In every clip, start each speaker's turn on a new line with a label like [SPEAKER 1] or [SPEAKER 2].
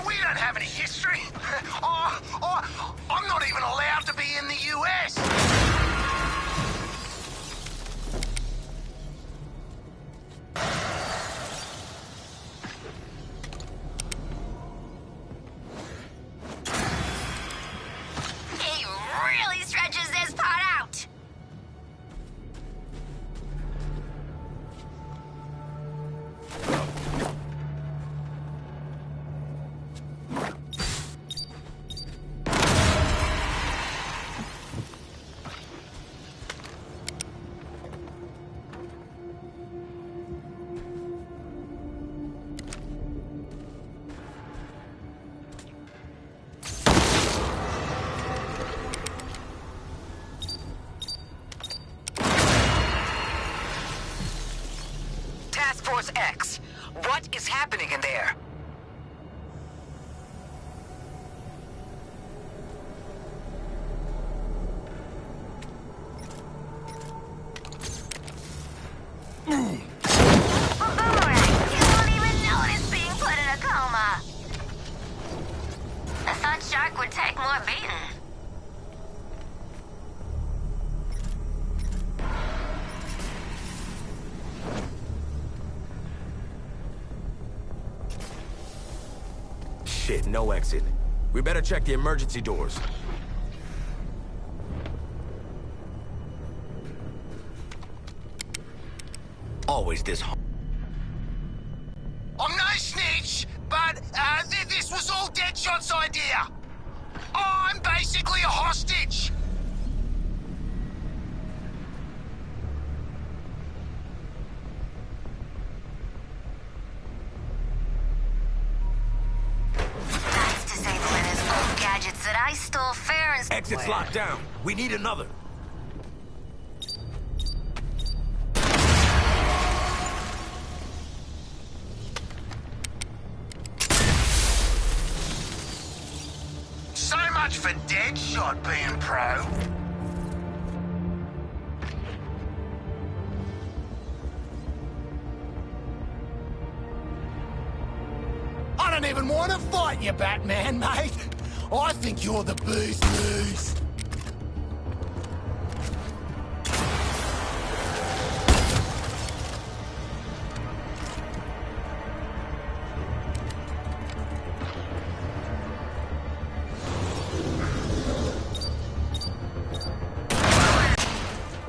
[SPEAKER 1] We don't have any history. I'm not even allowed to be in the US.
[SPEAKER 2] He really stretches this part out.
[SPEAKER 3] Force X. What is happening in there?
[SPEAKER 2] I thought Shark would take more beating.
[SPEAKER 4] Shit, no exit. We better check the emergency doors. Always this.
[SPEAKER 1] I'm no snitch, but this was all Deadshot's idea. I'm basically a hostage.
[SPEAKER 2] Nice disabling his old gadgets that I stole fair and square.
[SPEAKER 4] Exit's locked down. We need another.
[SPEAKER 1] So much for Deadshot being pro. I don't even want to fight you, Batman, mate. I think you're the bee's knees.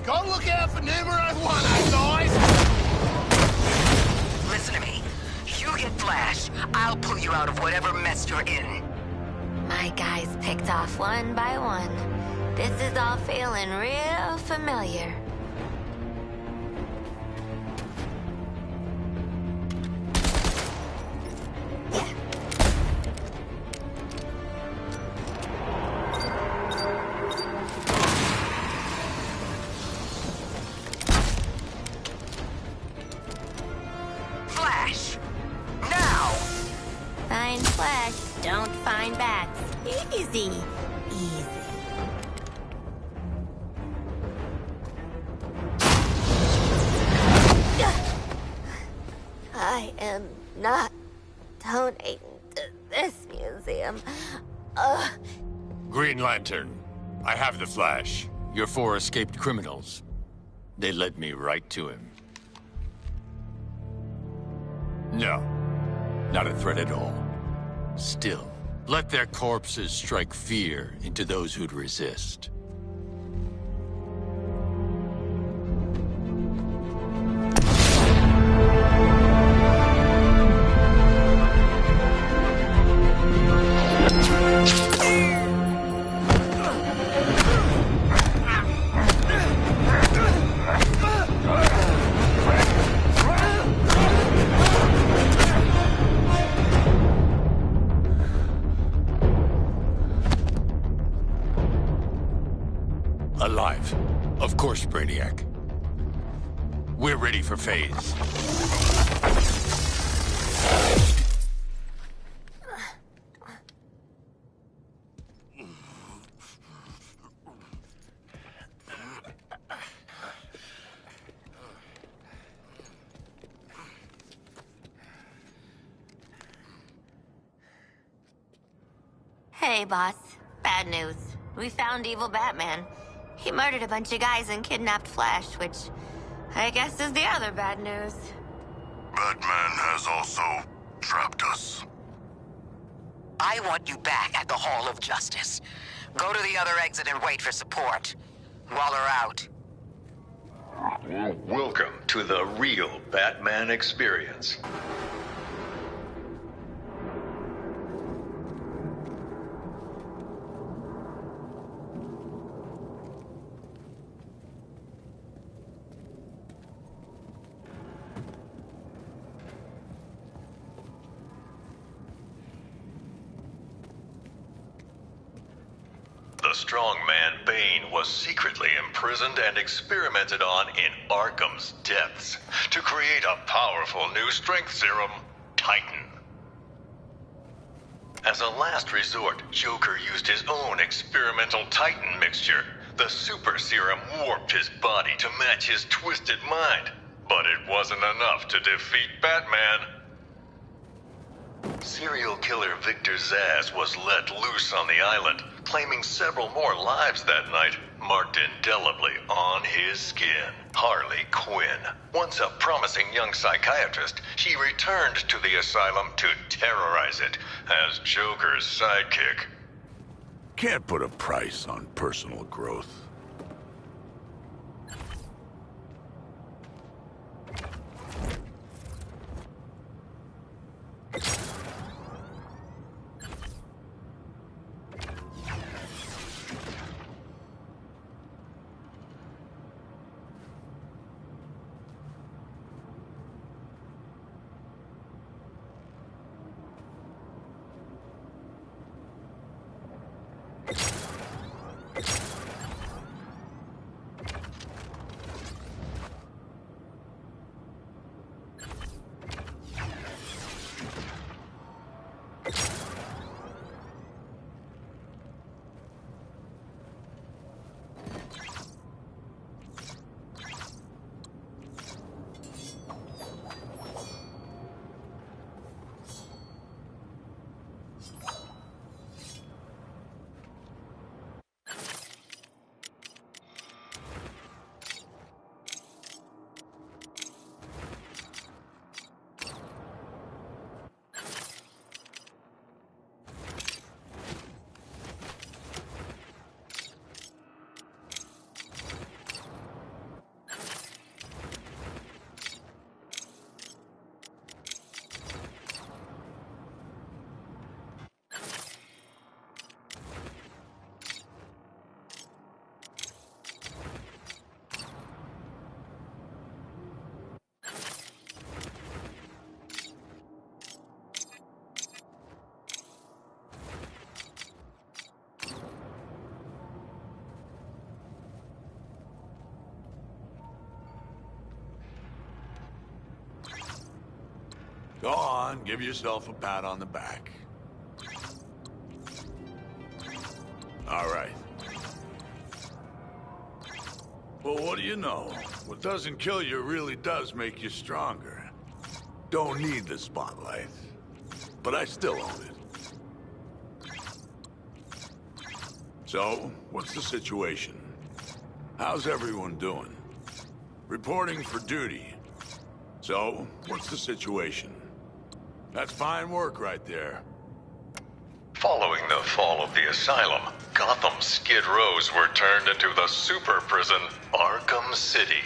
[SPEAKER 1] Go look out for numero one, guys!
[SPEAKER 3] Listen to me. You get Flash, I'll pull you out of whatever mess you're in.
[SPEAKER 2] My guys picked off one by one. This is all feeling real familiar.
[SPEAKER 3] Flash! Now!
[SPEAKER 2] Find Flash, don't find bats. Easy. Easy. I am not donating to this museum.
[SPEAKER 5] Green Lantern, I have the Flash. Your 4 escaped criminals. They led me right to him. No, not a threat at all. Still, let their corpses strike fear into those who'd resist. Alive. Of course, Brainiac. We're ready for phase.
[SPEAKER 2] Hey, boss. Bad news. We found evil Batman. He murdered a bunch of guys and kidnapped Flash, which I guess is the other bad news.
[SPEAKER 1] Batman has also trapped us.
[SPEAKER 3] I want you back at the Hall of Justice. Go to the other exit and wait for support. Waller out.
[SPEAKER 6] Welcome to the real Batman experience. The strongman Bane was secretly imprisoned and experimented on in Arkham's depths to create a powerful new strength serum, Titan. As a last resort, Joker used his own experimental Titan mixture. The super serum warped his body to match his twisted mind, but it wasn't enough to defeat Batman. Serial killer Victor Zsasz was let loose on the island, claiming several more lives that night, marked indelibly on his skin. Harley Quinn, once a promising young psychiatrist, she returned to the asylum to terrorize it as Joker's sidekick.
[SPEAKER 7] Can't put a price on personal growth. Go on, give yourself a pat on the back. All right. Well, what do you know? What doesn't kill you really does make you stronger. Don't need the spotlight, but I still own it. So, what's the situation? How's everyone doing? Reporting for duty. So, what's the situation? That's fine work right there.
[SPEAKER 6] Following the fall of the asylum, Gotham's Skid Rows were turned into the super prison, Arkham City.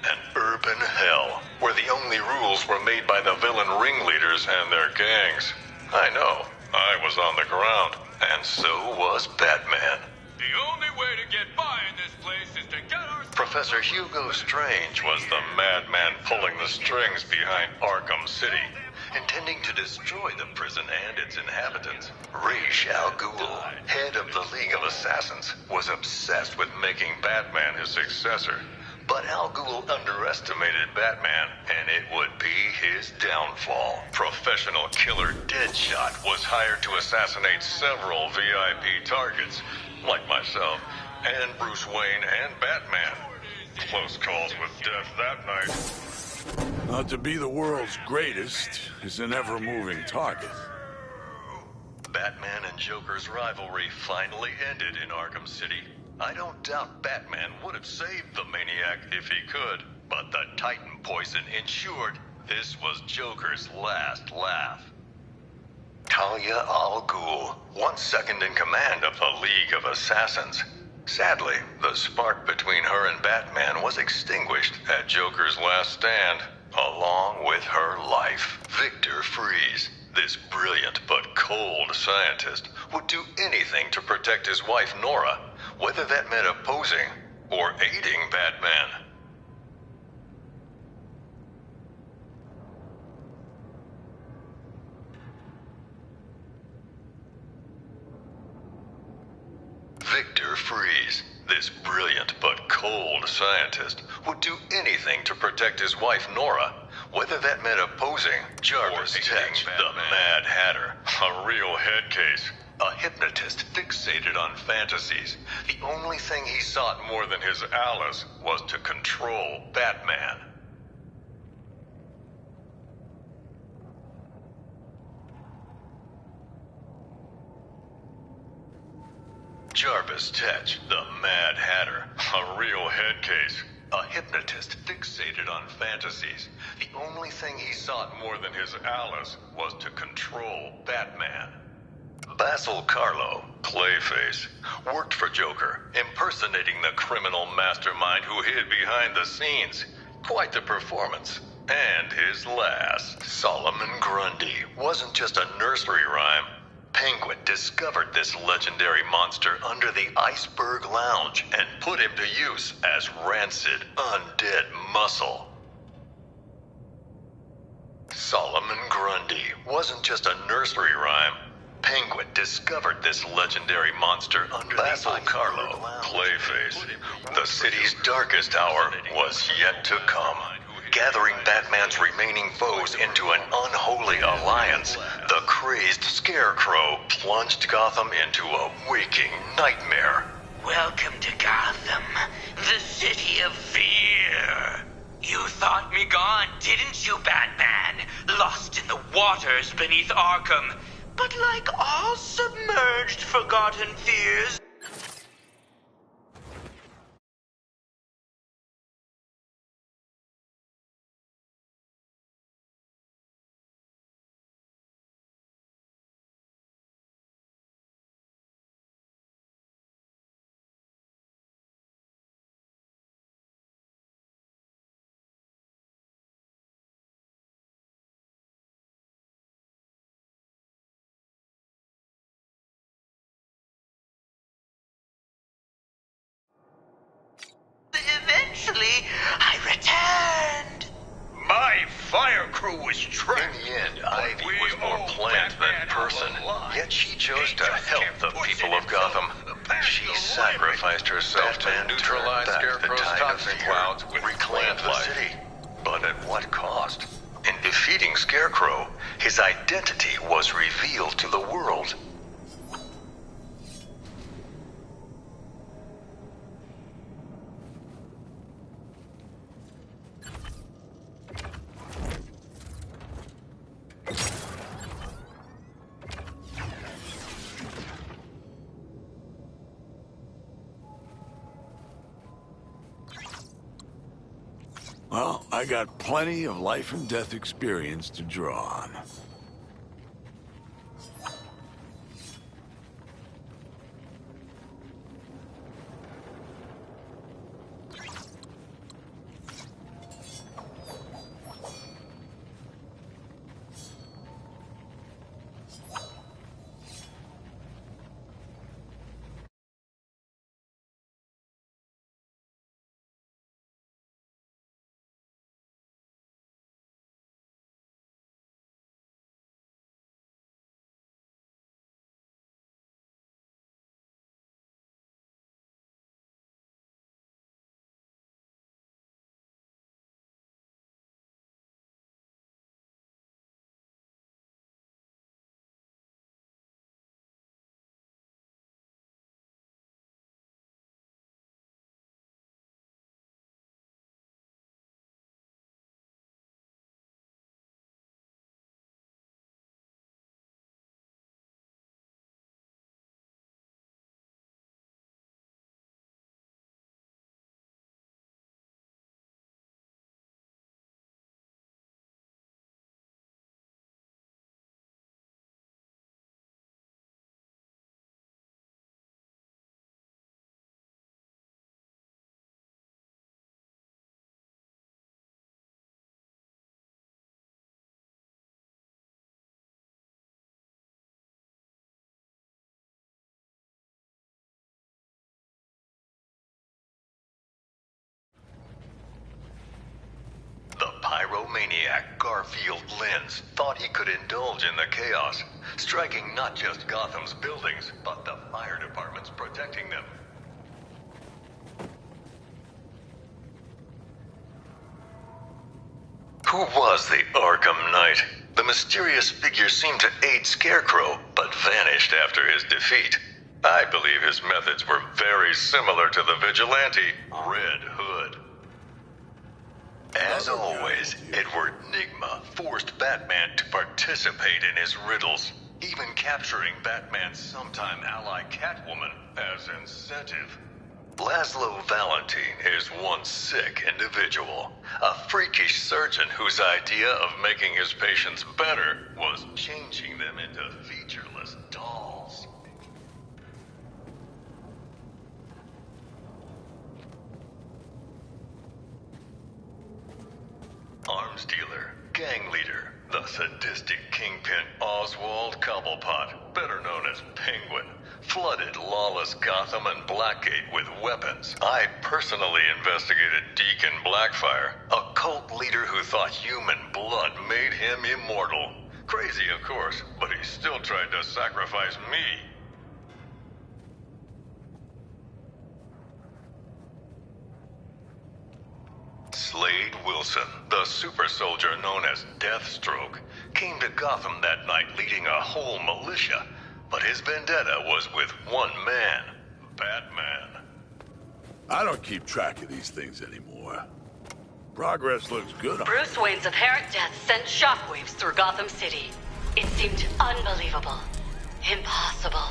[SPEAKER 6] An urban hell, where the only rules were made by the villain ringleaders and their gangs. I know, I was on the ground, and so was Batman.
[SPEAKER 5] The only way to get by in this place is to get our...
[SPEAKER 6] Professor Hugo Strange was the madman pulling the strings behind Arkham City, intending to destroy the prison and its inhabitants. Ra's al Ghul, head of the League of Assassins, was obsessed with making Batman his successor. But Al Ghul underestimated Batman, and it would be his downfall. Professional killer Deadshot was hired to assassinate several VIP targets, like myself, and Bruce Wayne and Batman. Close calls with death that night.
[SPEAKER 7] Not to be the world's greatest is an ever-moving target.
[SPEAKER 6] Batman and Joker's rivalry finally ended in Arkham City, I don't doubt Batman would have saved the maniac if he could, but the Titan poison ensured this was Joker's last laugh. Talia al Ghul, once second in command of the League of Assassins. Sadly, the spark between her and Batman was extinguished at Joker's last stand, along with her life. Victor Freeze, this brilliant but cold scientist, would do anything to protect his wife Nora, whether that meant opposing or aiding Batman. Victor Freeze, this brilliant but cold scientist, would do anything to protect his wife Nora, whether that meant opposing Jarvis Tech, the Mad Hatter, a real head case, a hypnotist fixated on fantasies. The only thing he sought more than his Alice was to control Batman. Jarvis Tech, the Mad Hatter, a real head case, a hypnotist fixated on fantasies. The only thing he sought more than his Alice was to control Batman. Basil Carlo, Clayface, worked for Joker, impersonating the criminal mastermind who hid behind the scenes. Quite the performance. And his last. Solomon Grundy wasn't just a nursery rhyme. Penguin discovered this legendary monster under the Iceberg Lounge and put him to use as rancid, undead muscle. Solomon Grundy wasn't just a nursery rhyme. Penguin discovered this legendary monster under Basil Carlo, Clayface. The city's darkest hour was yet to come. Gathering Batman's remaining foes into an unholy alliance, the crazed Scarecrow plunged Gotham into a waking nightmare.
[SPEAKER 8] Welcome to Gotham, the city of fear. You thought me gone, didn't you, Batman? Lost in the waters beneath Arkham. But like all submerged, forgotten fears, eventually I returned.
[SPEAKER 1] My fire crew was trapped.
[SPEAKER 6] In the end, Ivy was more plant than person, yet she chose to help the people of Gotham. She sacrificed herself to neutralize Scarecrow's toxic clouds with reclaim the city. But at what cost? In defeating Scarecrow, his identity was revealed to the world.
[SPEAKER 7] Well, I got plenty of life and death experience to draw on.
[SPEAKER 6] pyromaniac Garfield Lynns thought he could indulge in the chaos, striking not just Gotham's buildings, but the fire departments protecting them. Who was the Arkham Knight? The mysterious figure seemed to aid Scarecrow, but vanished after his defeat. I believe his methods were very similar to the vigilante, Red Hood. As always, Edward Nygma forced Batman to participate in his riddles, even capturing Batman's sometime ally Catwoman as incentive. Laszlo Valentine is one sick individual, a freakish surgeon whose idea of making his patients better was changing them into featureless dolls. Arms dealer, gang leader, the sadistic kingpin Oswald Cobblepot, better known as Penguin, flooded lawless Gotham and Blackgate with weapons. I personally investigated Deacon Blackfire, a cult leader who thought human blood made him immortal. Crazy, of course, but he still tried to sacrifice me. Slade Wilson, the super soldier known as Deathstroke, came to Gotham that night leading a whole militia, but his vendetta was with one man, Batman.
[SPEAKER 7] I don't keep track of these things anymore. Progress looks good on
[SPEAKER 9] Bruce Wayne's apparent death sent shockwaves through Gotham City. It seemed unbelievable. Impossible.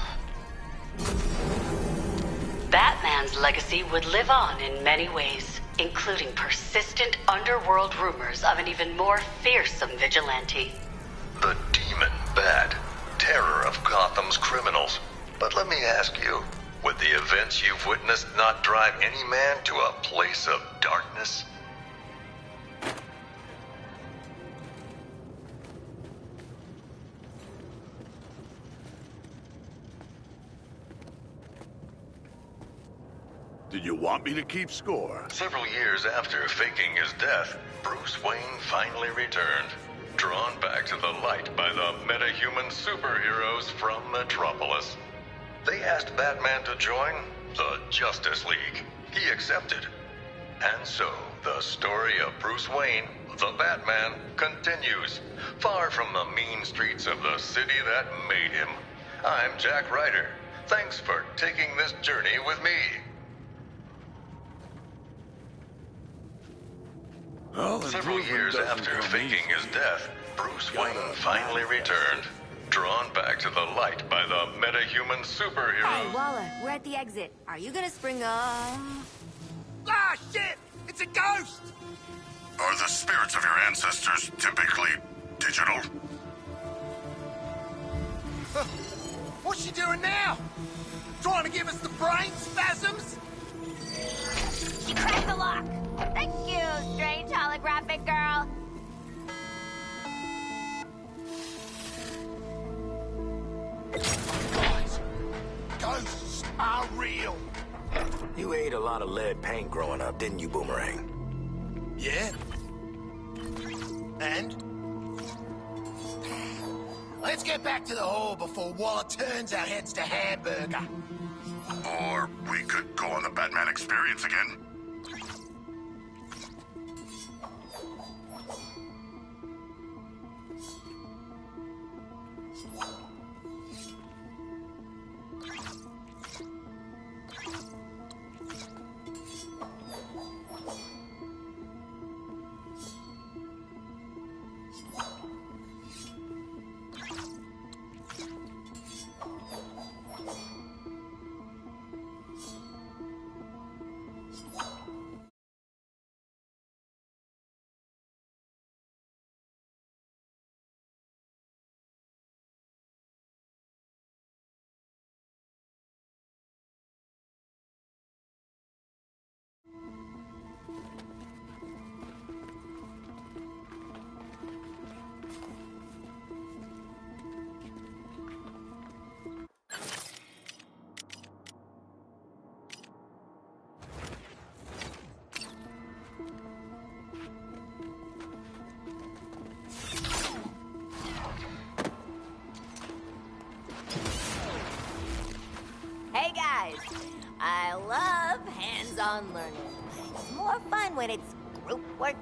[SPEAKER 9] Batman's legacy would live on in many ways, including persistent underworld rumors of an even more fearsome vigilante.
[SPEAKER 6] The Demon Bat, terror of Gotham's criminals. But let me ask you, would the events you've witnessed not drive any man to a place of darkness?
[SPEAKER 7] Did you want me to keep score?
[SPEAKER 6] Several years after faking his death, Bruce Wayne finally returned, drawn back to the light by the metahuman superheroes from Metropolis. They asked Batman to join the Justice League. He accepted. And so, the story of Bruce Wayne, the Batman, continues, far from the mean streets of the city that made him. I'm Jack Ryder. Thanks for taking this journey with me.
[SPEAKER 7] Well,
[SPEAKER 6] Several years after faking his death, Bruce Wayne finally returned, drawn back to the light by the metahuman superheroes.
[SPEAKER 2] Hey, Waller, we're at the exit. Are you gonna spring
[SPEAKER 1] Ah, shit! It's a ghost!
[SPEAKER 10] Are the spirits of your ancestors typically digital?
[SPEAKER 1] What's she doing now? Trying to give us the brain spasms?
[SPEAKER 2] She cracked the lock! Thank you, strange holographic girl.
[SPEAKER 1] Guys, ghosts are real.
[SPEAKER 4] You ate a lot of lead paint growing up, didn't you, Boomerang?
[SPEAKER 1] Yeah? And? Let's get back to the hall before Waller turns our heads to hamburger.
[SPEAKER 10] Or we could go on the Batman experience again.
[SPEAKER 2] I love hands-on learning. It's more fun when it's group work.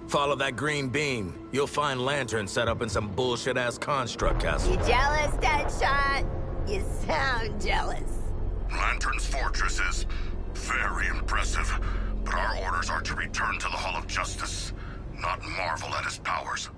[SPEAKER 4] Follow that green beam. You'll find lanterns set up in some bullshit-ass construct castle.
[SPEAKER 2] You jealous, Deadshot? You sound jealous.
[SPEAKER 10] Lantern's fortress is very impressive, but our orders are to return to the Hall of Justice, not marvel at his powers.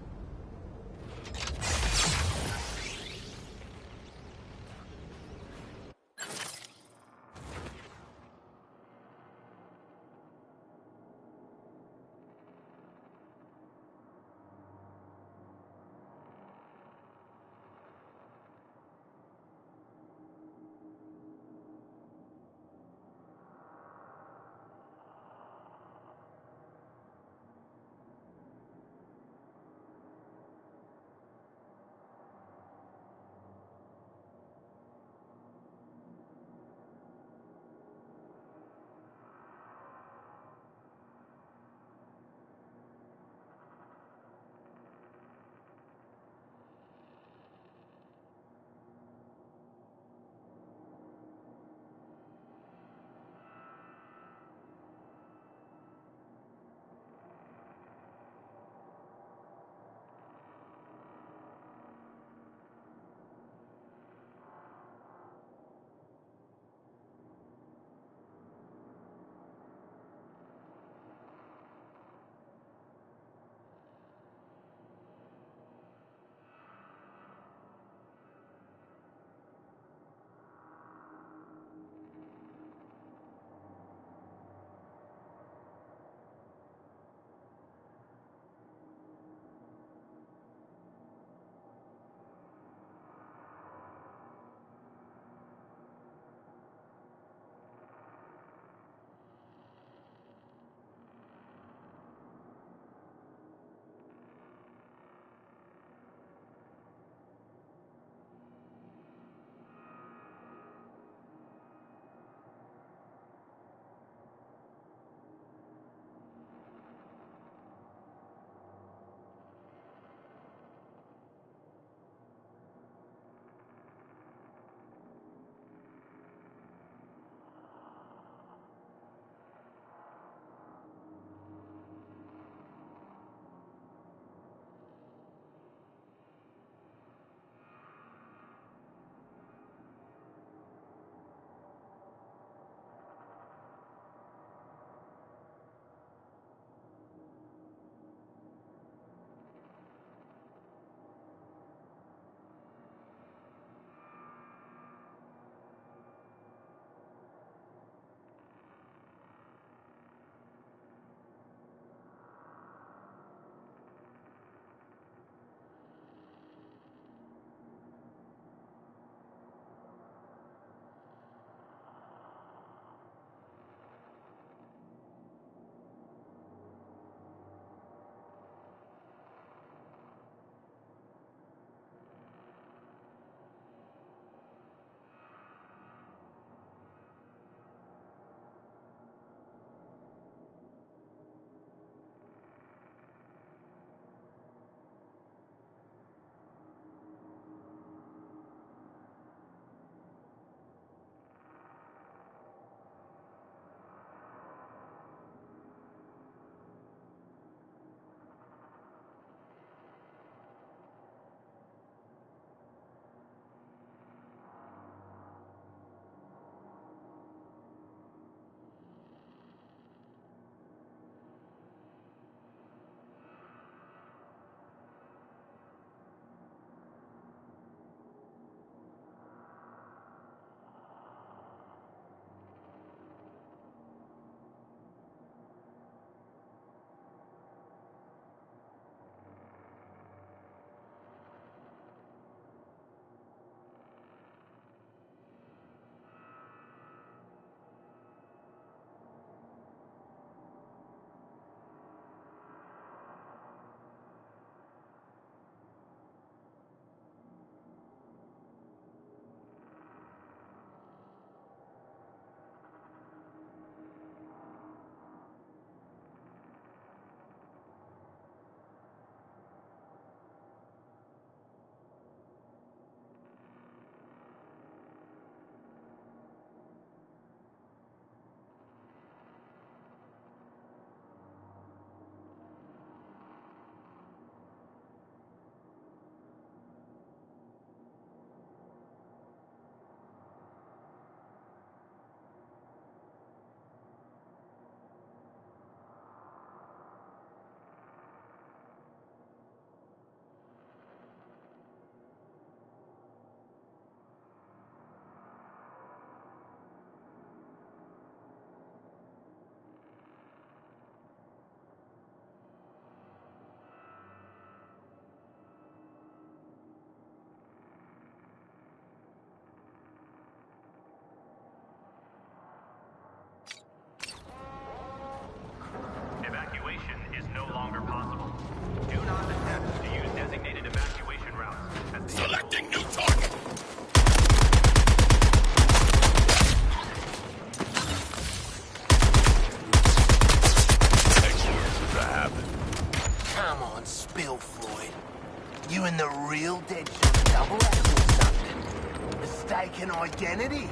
[SPEAKER 1] mistaken identity?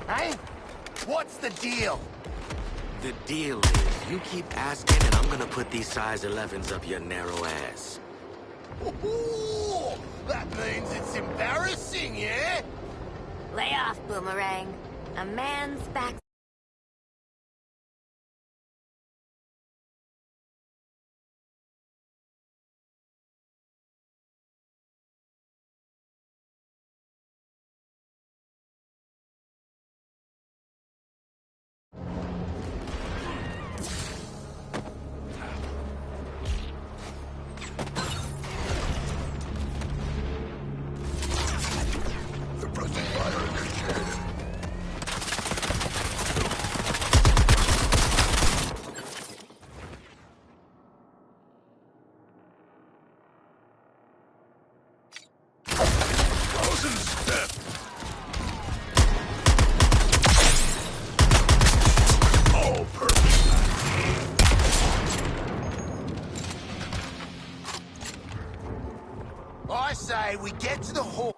[SPEAKER 1] Hey? What's the deal?
[SPEAKER 4] The deal is, you keep asking and I'm gonna put these size 11s up your narrow ass.
[SPEAKER 1] Ooh, that means it's embarrassing, yeah?
[SPEAKER 2] Lay off, Boomerang. A man's back.
[SPEAKER 7] Frozen step. Oh, perfect.
[SPEAKER 1] I say we get to the hall.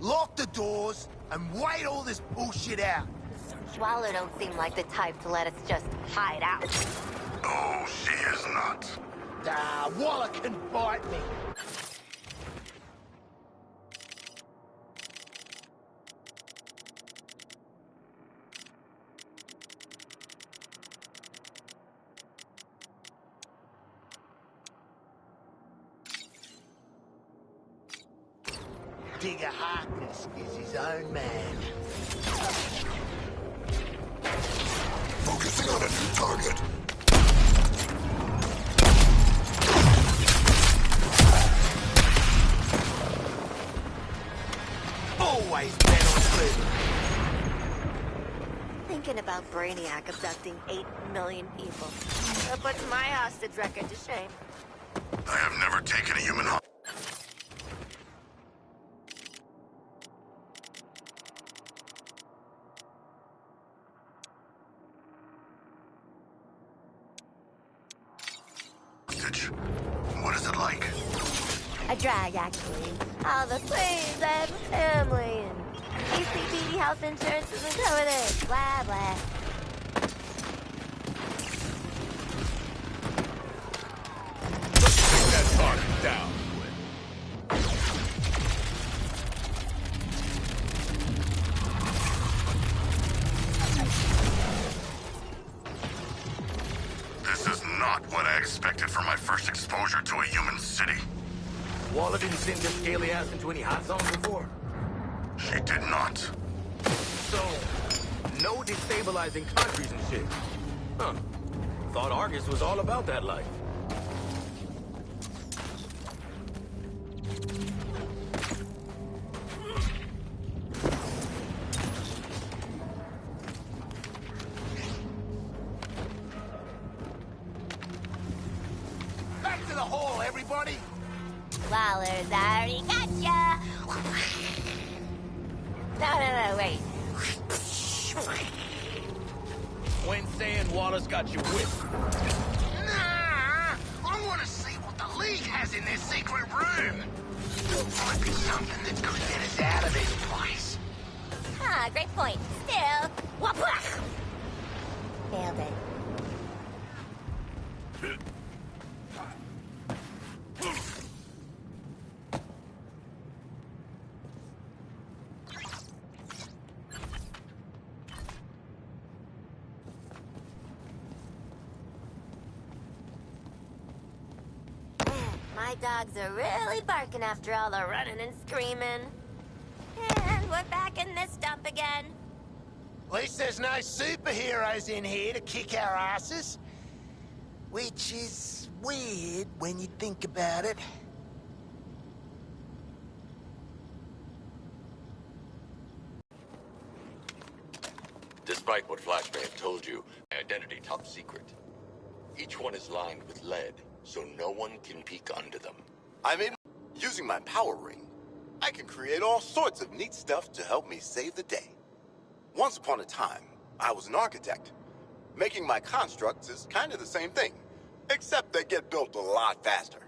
[SPEAKER 1] Lock the doors and wait all this bullshit out.
[SPEAKER 2] Swallow don't seem like the type to let us just hide out.
[SPEAKER 10] Oh, she is not.
[SPEAKER 1] Ah, Waller can bite me. Digger Harkness is his own man.
[SPEAKER 10] target.
[SPEAKER 1] Always been on food.
[SPEAKER 2] Thinking about Brainiac abducting 8 million people. That puts my hostage record to shame.
[SPEAKER 10] I have never taken a human hostage. What is it like?
[SPEAKER 2] A drag, actually. All the things I have a family and ACPD health insurance doesn't cover this. Blah, blah.
[SPEAKER 7] Take that target down.
[SPEAKER 10] This is not what I expected for my first exposure to a human city.
[SPEAKER 4] Waller didn't send your scaly ass into any hot zones before?
[SPEAKER 10] She did not.
[SPEAKER 4] So, no destabilizing countries and shit. Huh. Thought Argus was all about that life.
[SPEAKER 1] Back to the hall, everybody.
[SPEAKER 2] Waller's already got ya. No, wait.
[SPEAKER 4] When saying Waller's got you whipped.
[SPEAKER 1] Nah, I want to see what the League has in their secret room. Might be something that could get us out of this place.
[SPEAKER 2] Ah, great point. Still, wapwah! Nailed it. My dogs are really barking after all the running and screaming. And we're back in this dump again.
[SPEAKER 1] At least there's no superheroes in here to kick our asses. Which is weird when you think about it.
[SPEAKER 5] Despite what Flash may have told you, my identity top secret. Each one is lined with lead, so no one can peek under them.
[SPEAKER 11] I mean, using my power ring, I can create all sorts of neat stuff to help me save the day. Once upon a time, I was an architect. Making my constructs is kind of the same thing, except they get built a lot faster.